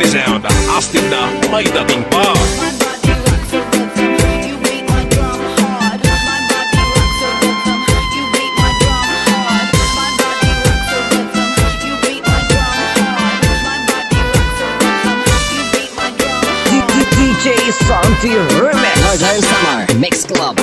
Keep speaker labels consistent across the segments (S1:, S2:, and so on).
S1: Medley sound, astig na may dating pa.
S2: DJ Santi Remix
S3: Northern Summer Mix Club.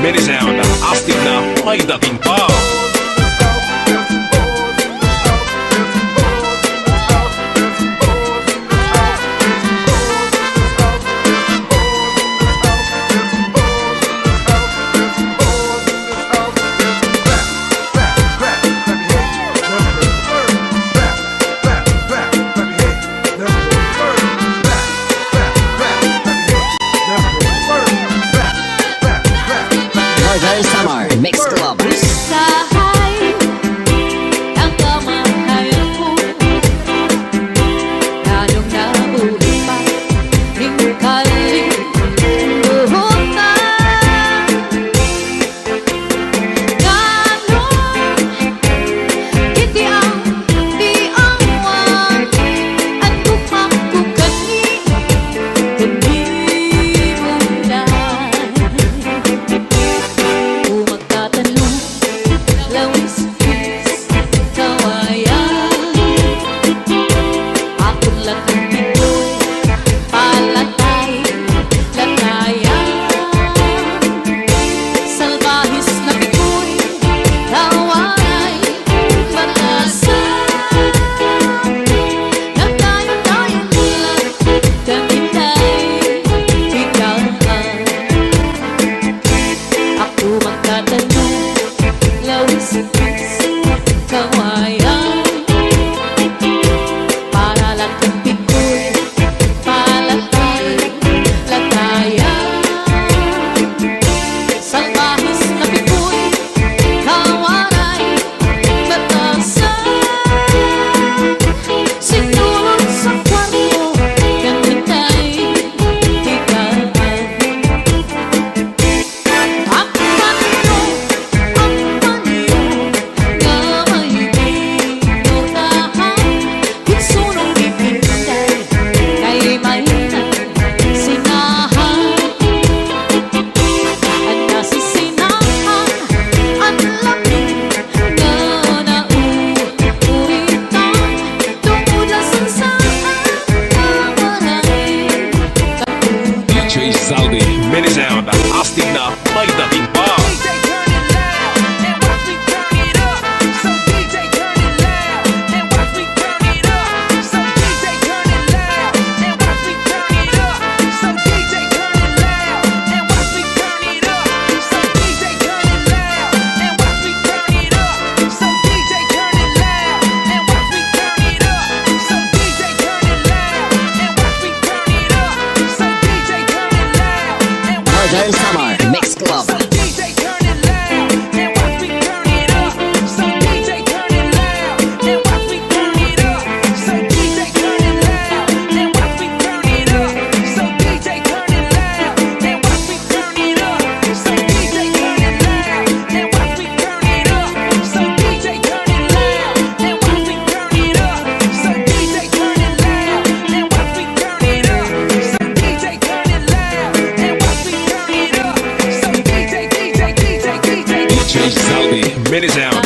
S1: Medley sound, astig na may dating pa.
S3: Northern Summer Mix Club.
S1: Medley sound, astig na may dating pa.
S3: Northern Summer Mix Club.
S1: Medley sound.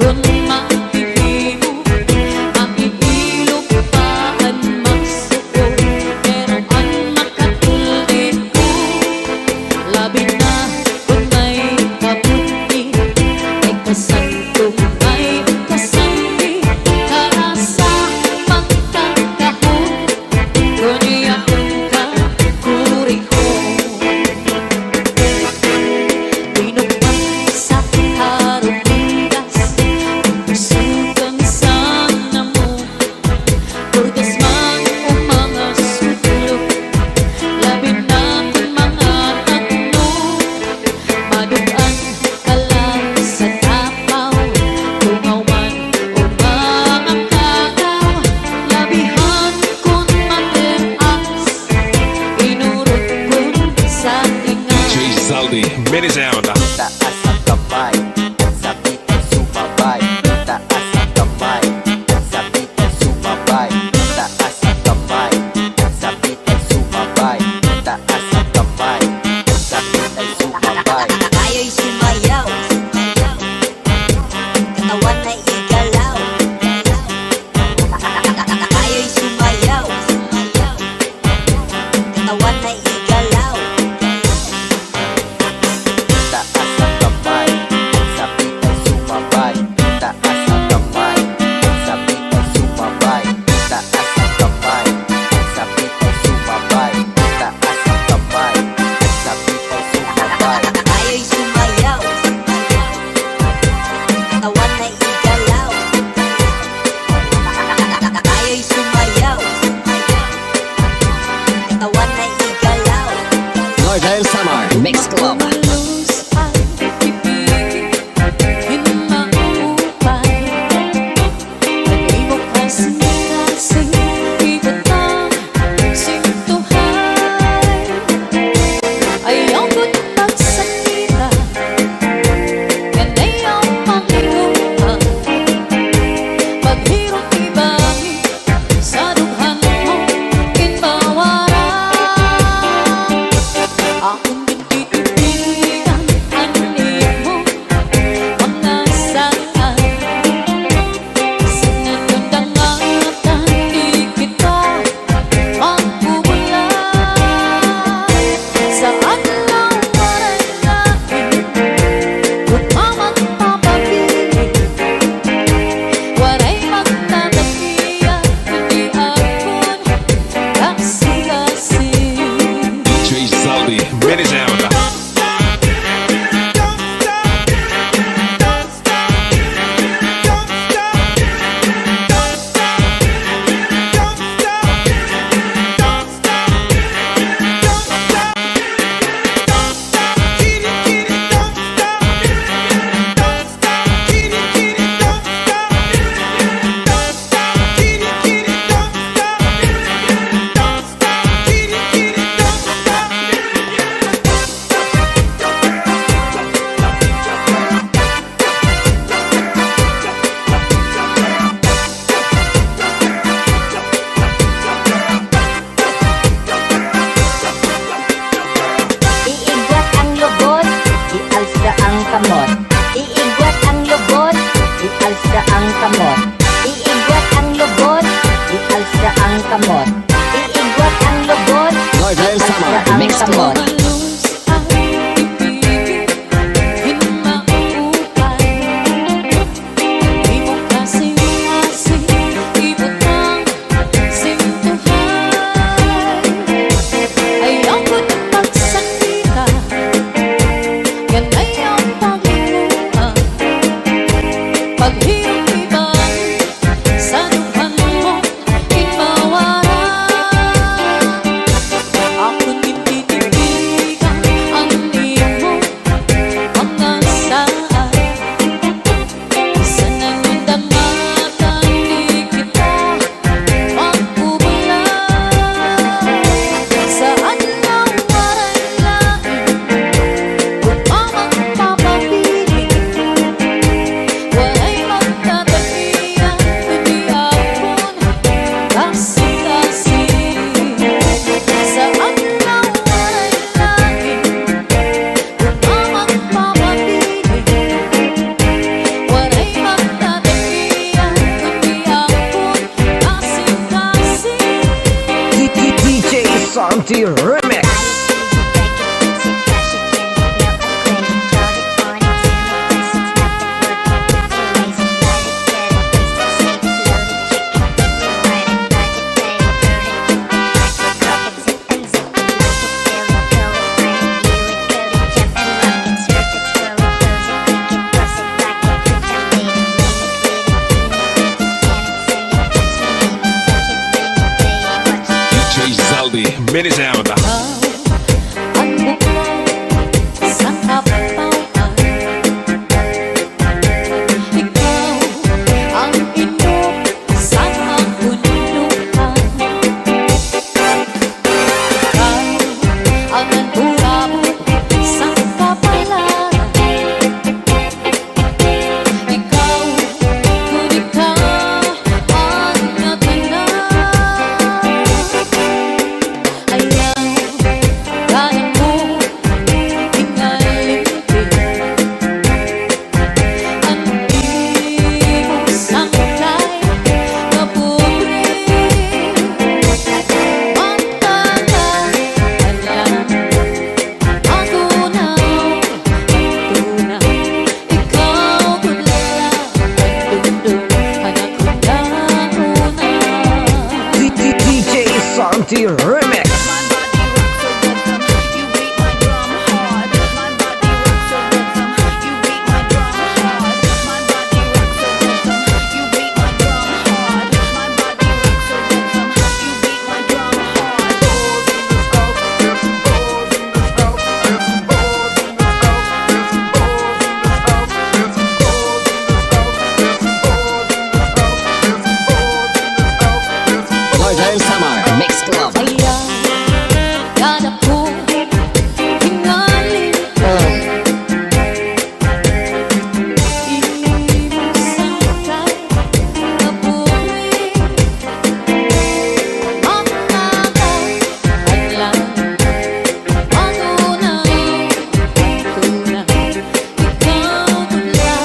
S4: Kung makihimo, makiilog paan magsuko, pero ang makatuldi ko, labi na kung may kabuti, ay kasantong ay kasanti, para sa magkakahon, kung iyakong kakuri ko. Dinukman sa harong bigas, pusukan sana mo, purgas man o mga sutlog, labi na kung mga tatlo, madugaan ka lang sa tapaw, tungaw man o mga kagaw, labihan kung mateas, inurot kung sa tinga.
S1: DJ Saldi, Medley Sound.
S5: Taas ang kamay, sa beat ay sumabay. Taas ang kamay, sa beat ay sumabay. Taas ang kamay, sa beat ay sumabay. Taas ang kamay, sa beat ay sumabay.
S6: Tayo'y sumayaw, katawan na igalaw. Tayo'y sumayaw, katawan na igalaw.
S5: Taas ang kamay, sa beat ay sumabay. Taas ang kamay, sa beat ay sumabay. Taas ang kamay, sa beat ay sumabay. Taas ang kamay, sa beat ay sumabay.
S6: Tayo'y sumayaw, katawan na igalaw. Tayo'y sumayaw, katawan na igalaw.
S3: Northern Summer Mix Club.
S4: Luz ang ibigin, hinaupay, pag-ibok kasing-kasing, ikot ang sintuhay. Ayaw ko't magsakita, yan ayaw makinuha, paghirot ibangin, sa dughan mo kinbawaran. Akong tititigan ang mo, mga saan, sinanandangatan di kita magbubulan. Saan lang waranain, kung mamagpapabilig, waray magtatakiyan, hindi akon kaksigasig.
S1: DJ Saldi, Medley Sound.
S6: Iigwat ang lubot, ialsa ang kamot. Iigwat ang lubot, ialsa ang kamot. Iigwat ang lubot, ialsa ang kamot. Iigwat ang lubot,
S3: Northern Summer
S6: ialsa ang
S3: Mix
S6: kamot.
S3: Club.
S4: Luz ang ibigin, hinaupay, pag-ibok kasing-kasing, ikot ang sintuhay. Ayaw ko't magsakita, yan ayaw makinuha, paghirot ibangin, sa dughan mo kinbawaran. Akong tititigan ang mo, mga saan, sinanandangatan di kita magbubulan. Saan lang waranain, kung mamagpapabilig, waray
S2: Santi Remix.
S1: DJ Zaldi, mini sound.
S4: Ang bukod sa kapauan, ikaw ang inom sa kabundukan, ikaw ang nagburabot sa kapalaran, ikaw, kung ikaw ang natanan. Ayaw, kaya mo hingalin ang ibig sangkay na pobre. Magtatalan ako na tunay, ikaw tulala ang dundong anak ko na una.
S2: DJ Santi Remix.
S3: Northern Summer Mix Club.
S4: Ayaw, kada po hingalin ka. Ibig sangkay na pobre. Magtatalan ako na tunay, ikaw tula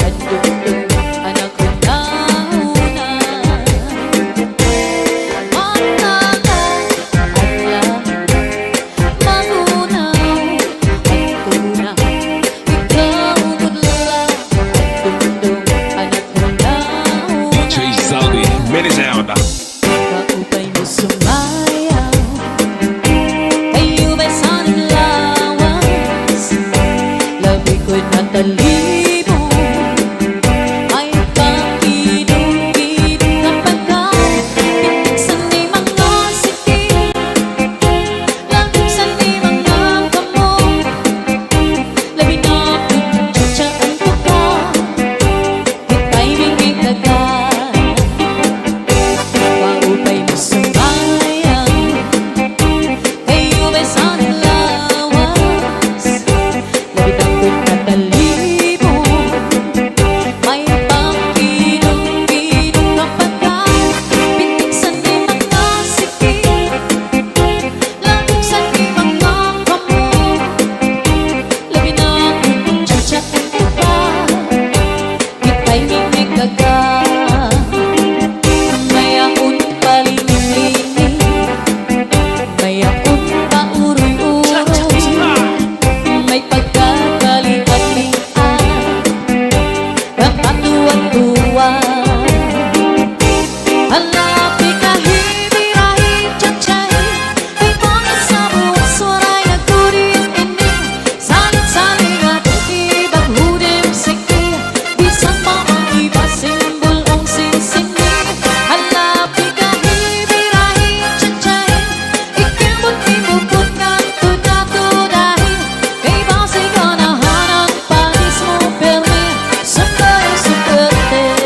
S4: ang dundong anak ko na una.
S1: DJ Zaldi, mini sound.
S4: Kaupay mo sumayaw, kayo ba'y sanang lawas? Labi ko'y natalimo, ay pakinugid na pagkat pitiksan ni mga sikip, laguksan ni mga kamot, labi na pagtsatsaan ko ka, ika'y bingitagan. Kaupay mo sumayaw, kayo ba'y sanang lawas? Labit ako'y natalimo, may pakinong-kinong kapagkat pitiksan ni mga sikip, laguksan ni mga kamot, labi na akong tsatsaan ko pa, ika'y bingitagan. May akong paliling-liling, may akong pauroy-uroy, may pagkakalipat-lian, kapatuan-tuwan. Halapi kahibirahi tsatsay, ay mga sa buwan suray na kuriyang ining, salit-saling at ibang hudem siki, bisan pa ang iba simbol-ong sinsini. Halapi kahibirahi tsatsay, ikimot-imupot ng tunatudahin, kay base ka na hanang panis mo permi, sandaya sukerte.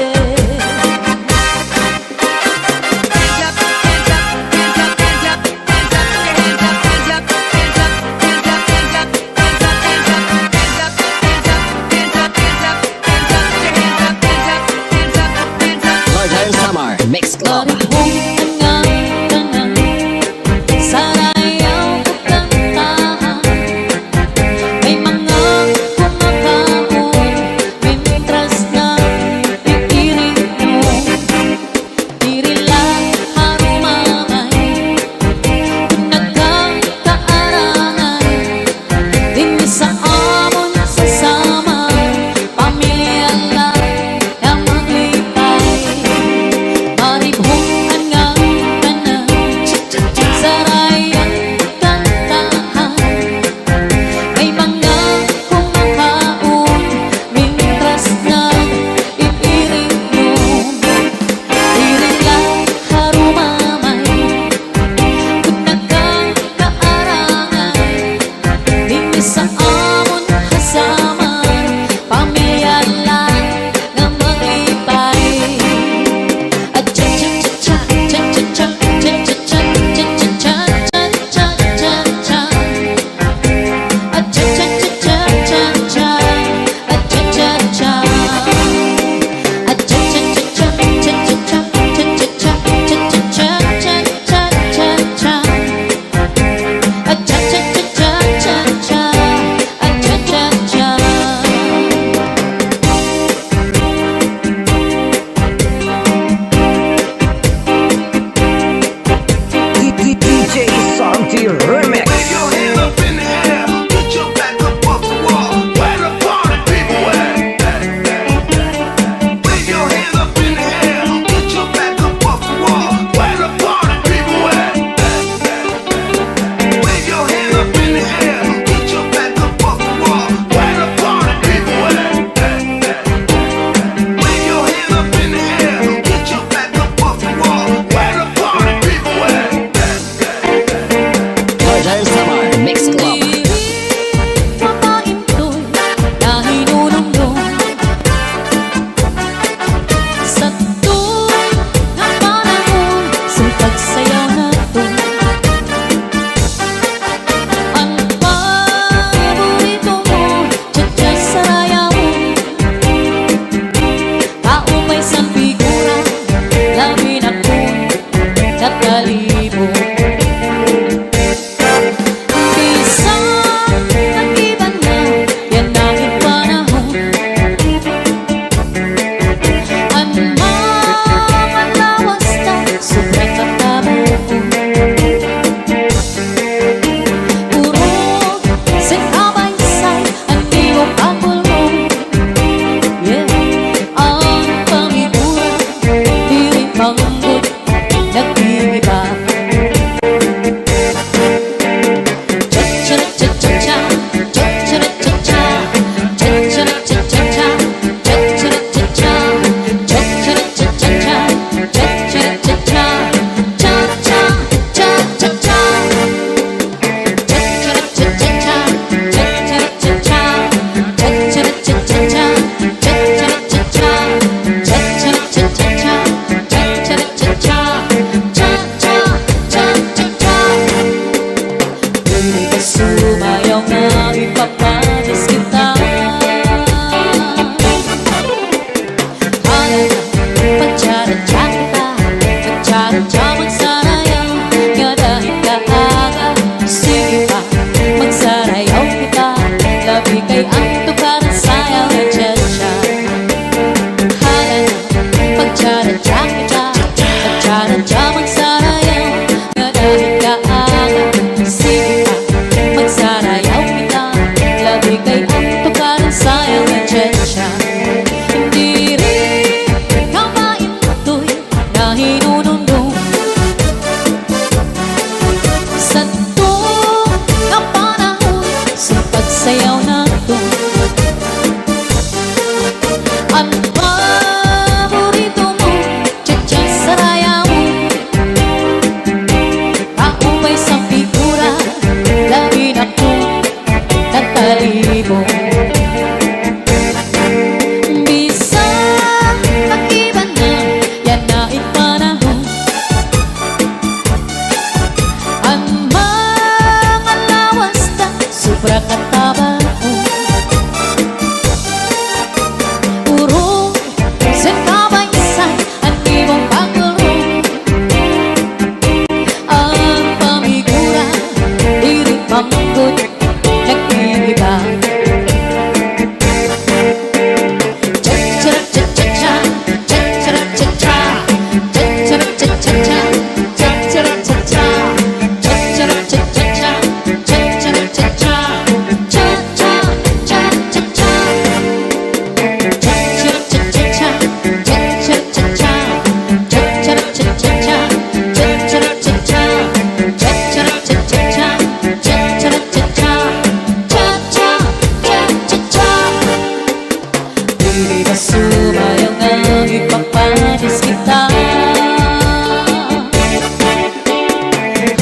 S4: ba sumayaw ngang ipapanis kita?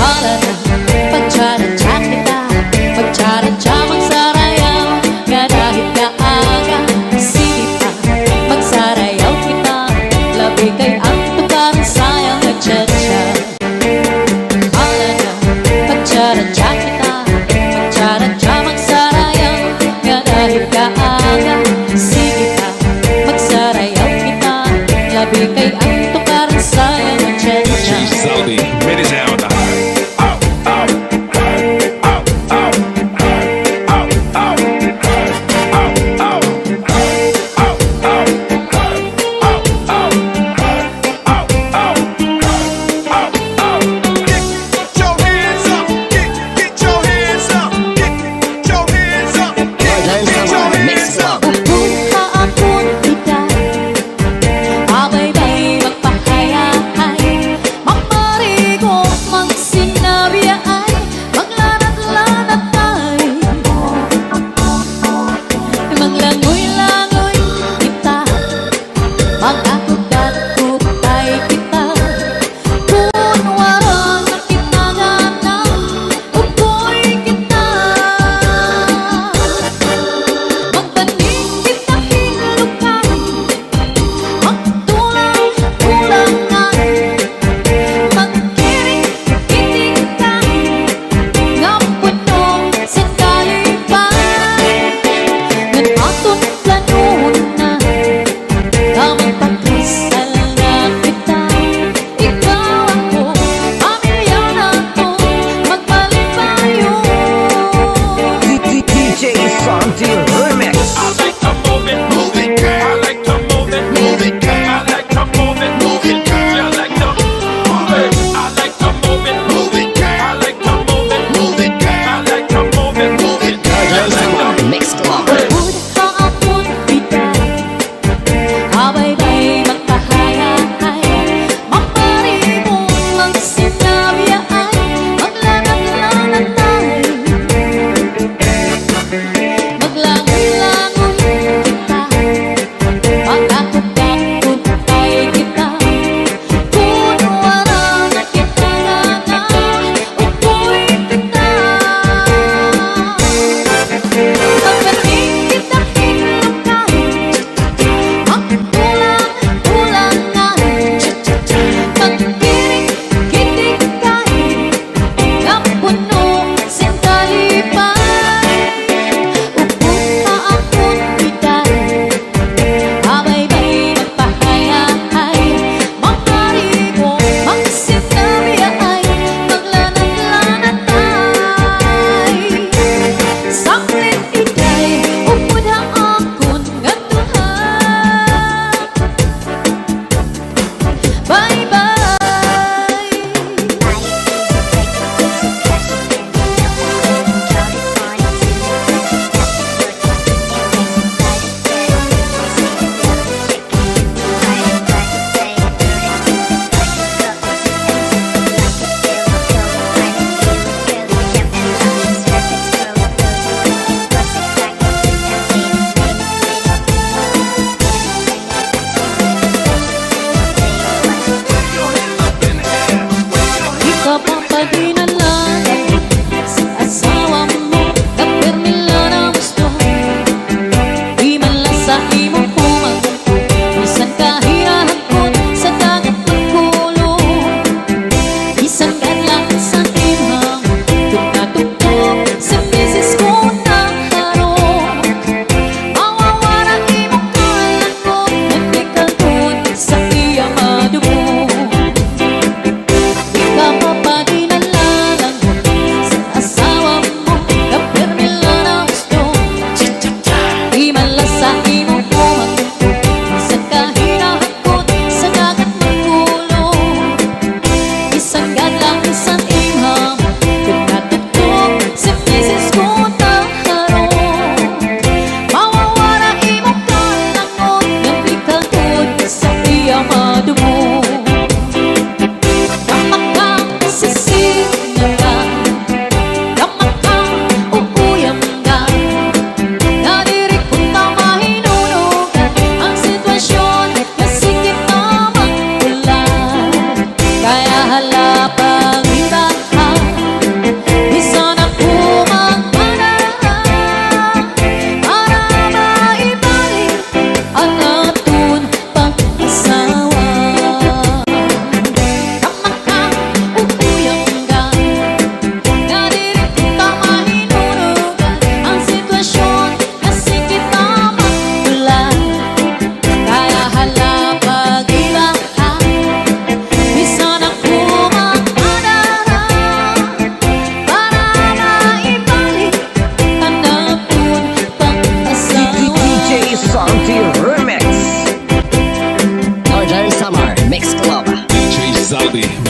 S4: Hala na, pagtsaradya kita, pagtsaradya magsarayaw, nga dahil kaaga, sige pa, magsarayaw kita, labi kay ang tukarang sayang na tsa-tsa. Hala na, pagtsaradya kita, pagtsaradya magsarayaw, nga dahil kaaga, sige pa, magsarayaw kita, labi kay ang tukarang sayang na tsa-tsa.
S1: Saudi, ready sound.
S3: Northern Summer Mix Club.
S4: Upo ka akong biday, abay-bay magpahayahay, magmarigo, magsinabiyay, maglanat-lanat tayo, maglangoy-langoy kita, mag-akot-akotay kita, kunwarang nakinagana, upoy kita. Magbaning kita hilukan, magtulang-tulangan, magkiring-kiring ka, nga punong sandalipan. Ngan atong planuhon na, nga magpakasal na kita. Ikaw ako, pamilya nato, magpalipayo.
S2: DJ Santi Remix.
S1: I like to move it, move it, girl. I like to move it, move it, girl. I like to move it, move it, girl. I like to move it. I like to move it, move it, girl. I like to move it, move it, girl. I like to move it, move it, girl.
S3: Northern Summer Mix Club.
S4: Upo ka akong biday, abay-bay magpahayahay, magmarigo, magsinabiyay, maglanat-lanat tayo, maglangoy-langoy kita, mag-akot-akotay kita, kunwarang nakinagana, upoy kita. Magbaning kita hilukan, magtulang-tulangan, magkiring-kiring ka, nga punong sandalipan. Upo ka akong biday, abay-bay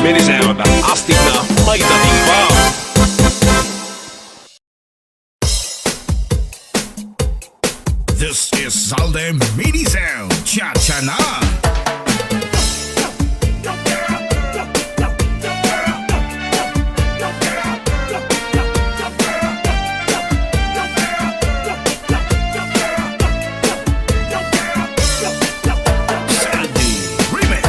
S1: Medley Sound, Hastag na may dating pa.
S7: This is Salde Medley Sound. Cha-cha na. Salde Remix.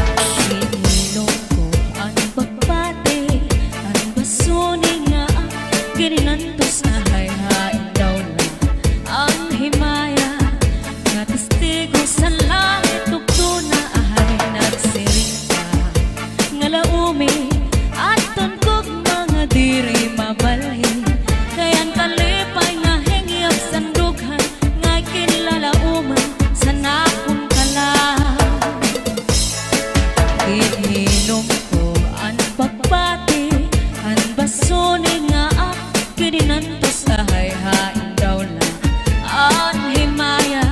S4: Inilong ko ang pagbati, ang basuni nga, gininantos na hayhain daw na ang himaya, nga testigo sa langit tugto na ahay nagsiring ka, nga laumi at tungkog mga diri mabalhin, kayan kalipay nga hingyap sandughan, nga kinlalauman sa nakong kalang. Ininom ko ang pagbati, ang basuni nga kininantos sa hayhain daw lang ang himaya,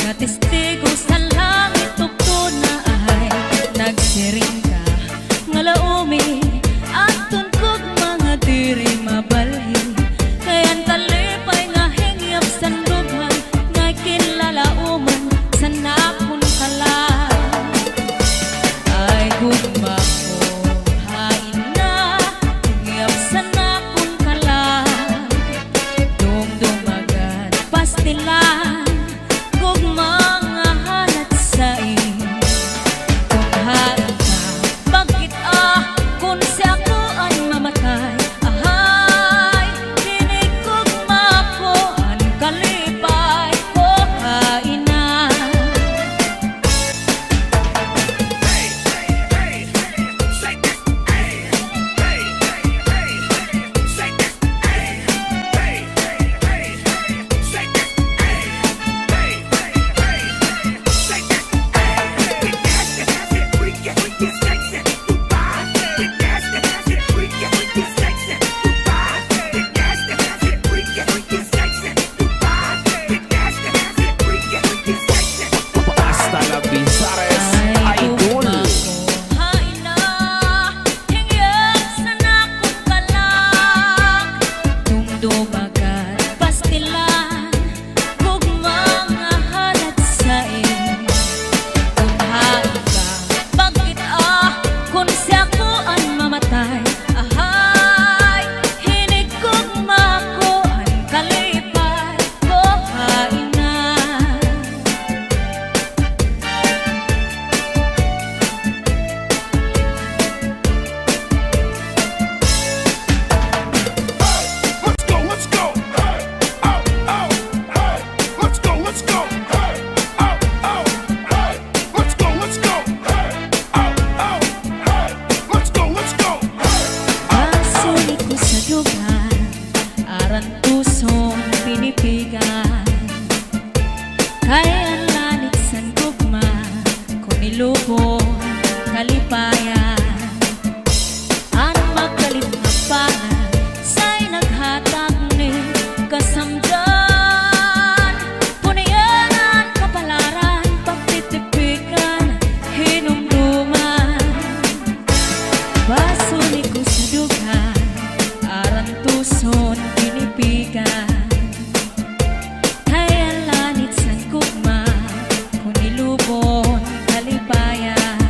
S4: nga testigo sa langit tugto na ahay nagsiring ka, nga laumi at tungkog mga diri mabalhin, kayan talipay nga hingyap sandughan, nga kinlalauman sa nakon kalang. Ay gugma ko, hain na, ngiyap sa nakon kalang, dumdumagan, pastilan, gugma nga halat sa kung hain ka, bakit kung si ako ay mamatay, ahay, hinig gugma ko, ang kalipay ko, hain na.
S2: Hasta la Bizares Idol.
S4: Hain na, hingyap sa nakong kalang, dumdumagan, pastilan, gugma nga halat sa kung hain ka, bakit kung si ako ang mamatay, ahay, hinig gugma ko, ang kalipay ko, hain na.
S7: Let's go, let's go. Hey, oh, oh, hey. Let's go, let's go. Hey, oh, oh, hey. Let's go, let's go. Hey, oh, oh, hey. Let's go, let's go.
S4: Pasulit ko sa dugan, aran pusong pinipigan, kaya ang lanit san gugma, kung nilubong kalipayan, ang magkalit nga pangan, sa'y naghatag ni kasamdan, punayanan kapalaran, pagtitipikan, hinumduman. Basulit ko sa dugan, aran tuson pinipigan, kaya lanit san gugma, kung nilubon kalipayan,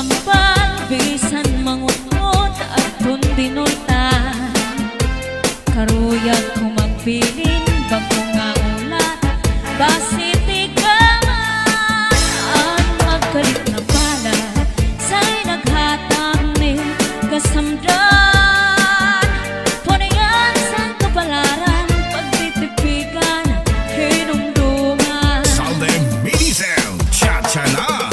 S4: sambal bisan mangungot at tundinultan karuyag ko magbilin bago nga ulat basi tigaman ang magkalit na bala sa'y naghatag ni kasamdan puningan sa kapalaran pagtitipigan hinumdungan
S7: Salem Mini Sound, cha-cha na.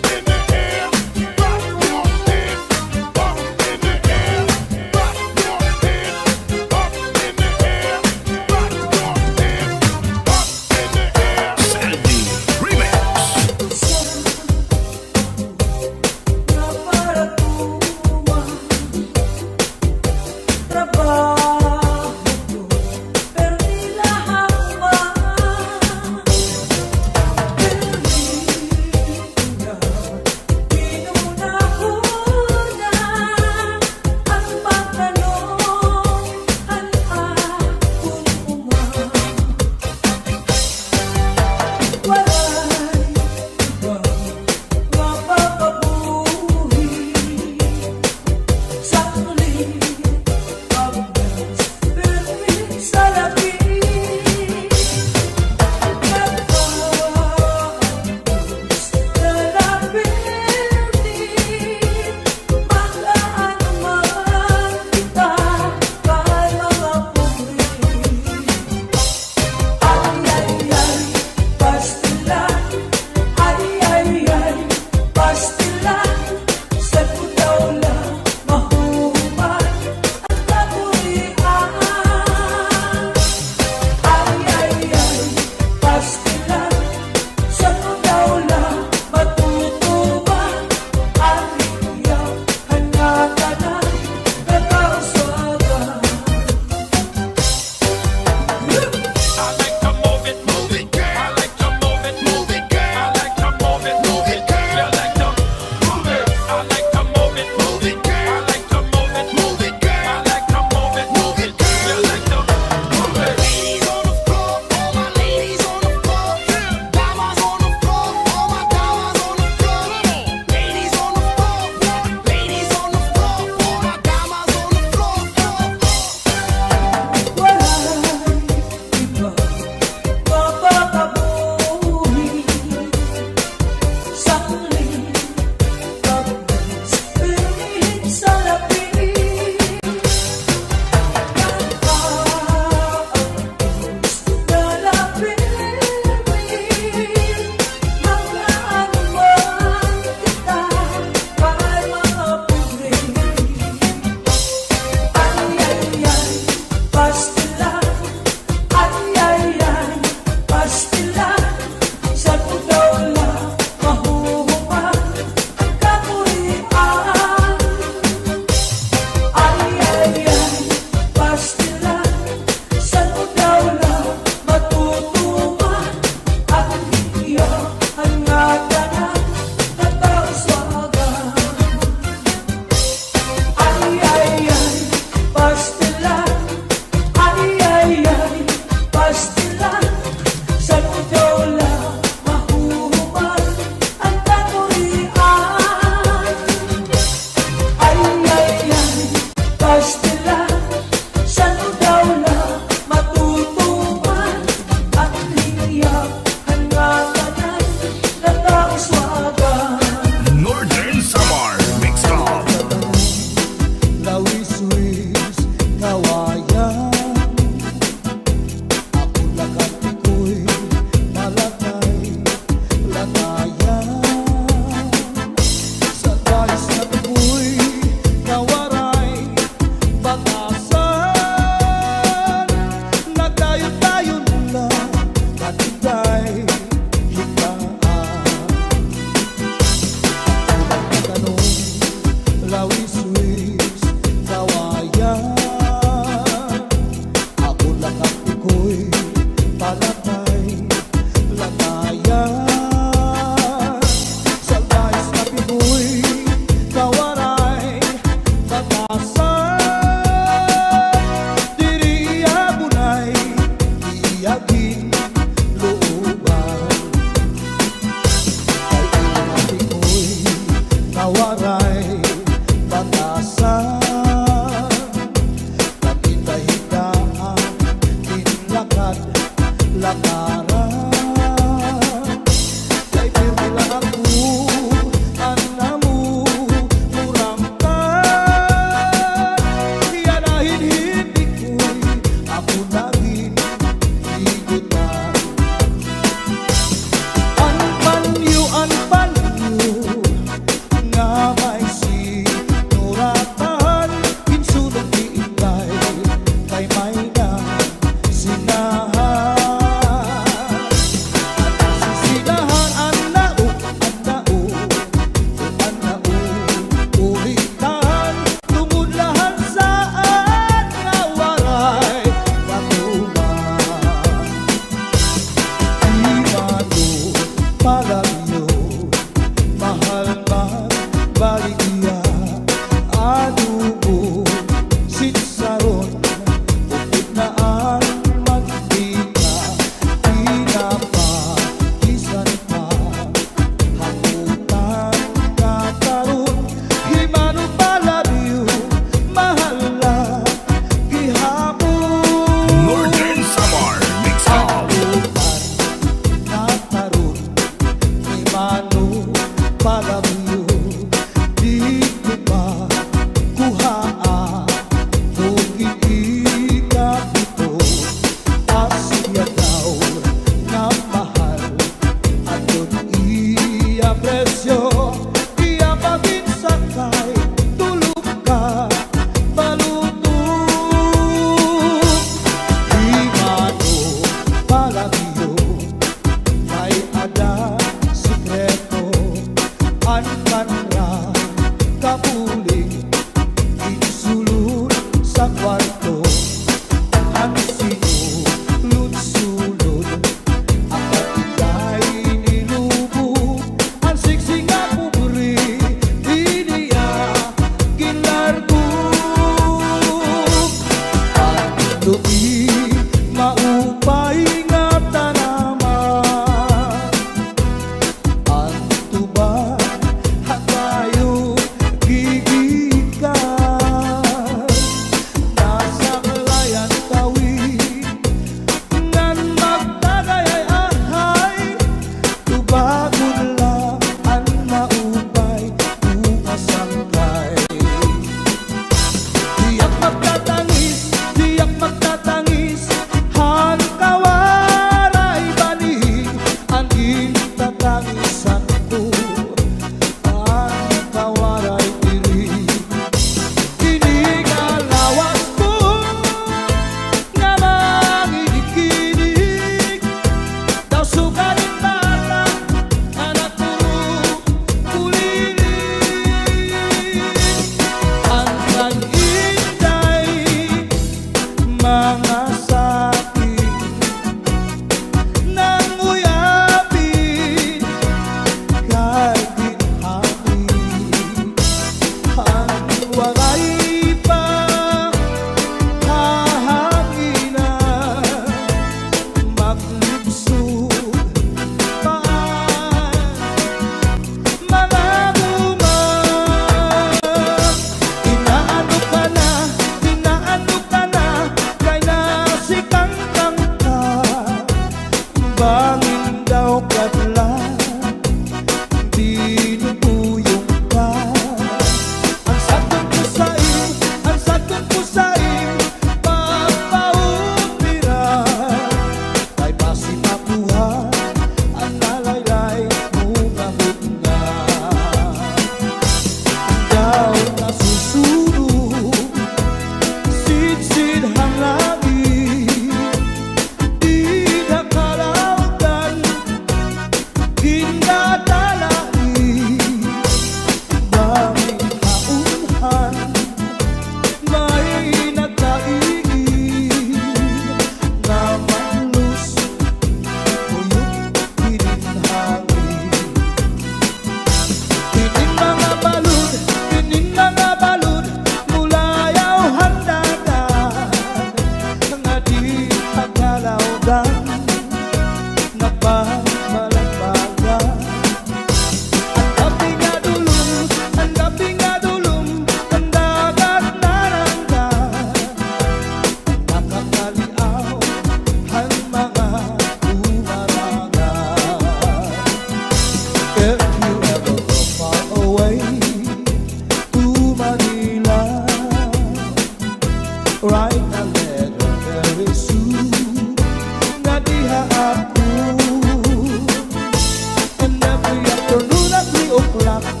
S8: bulaklak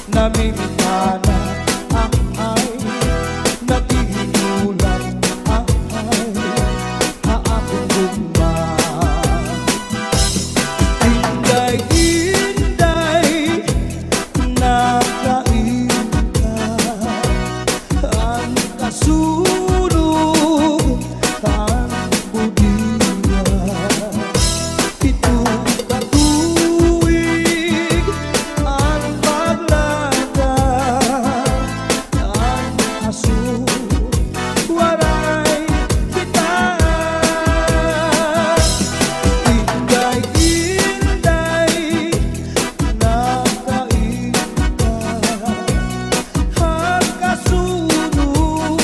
S8: namimikana, ay naghihinulang, ay aakong gugma. Inday-inday nakainta, ang kasunog, ang budiya. Itong katuwig, ang paglada, ang aso, waray kita. Inday-inday nakainta, ang kasunog,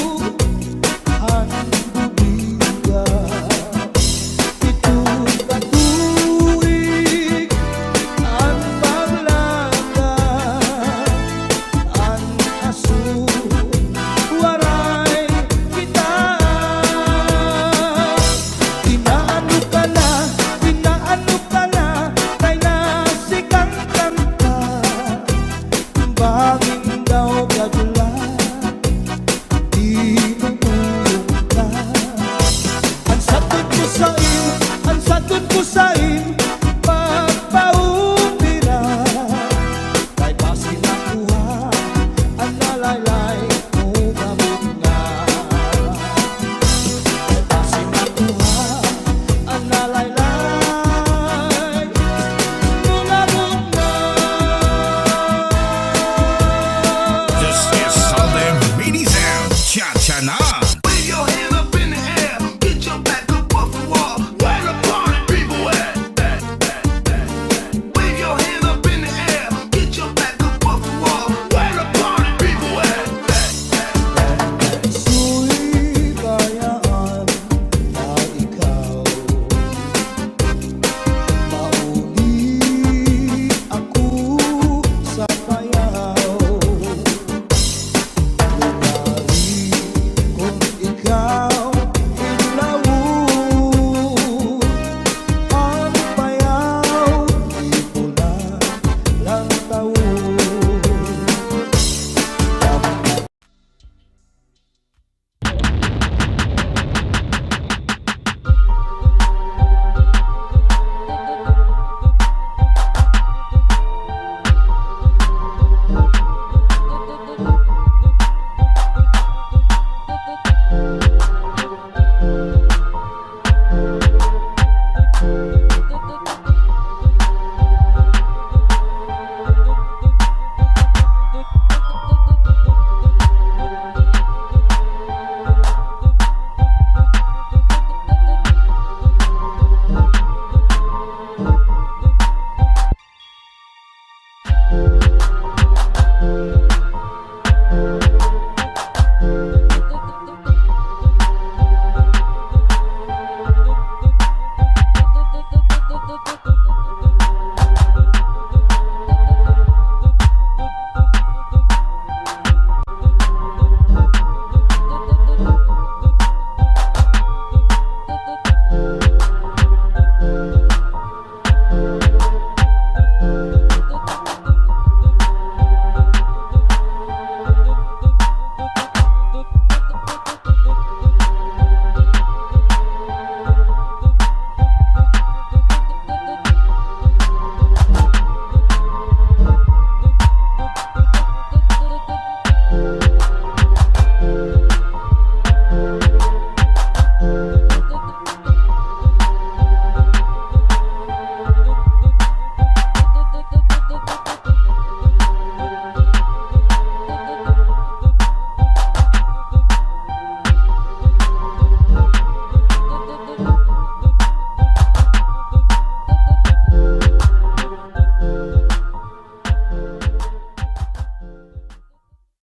S8: ang budiya. Itong katuwig, ang paglada, ang aso, waray kita. Inaano ka na, kay nasikang kanta, baging daw gagula, tinutulog ka. Ang sagot ko sa'yo, pagpaubira, kay basi nakuha, ang nalaylay mo gamot nga. Kay basi nakuha, ang nalaylay mo gamot nga.
S7: This is Southern Mini Sound. Cha-cha na.
S1: Wave your hand up in the air, get your back up off the wall. Where the party people at? Wave your hand up in the air, get your back up off the wall. Where the party people at?
S8: Su'y bayaan na ikaw, mauli ako sa payaw. Lugari kung ikaw ilawon, ang payaw di pula lang taon.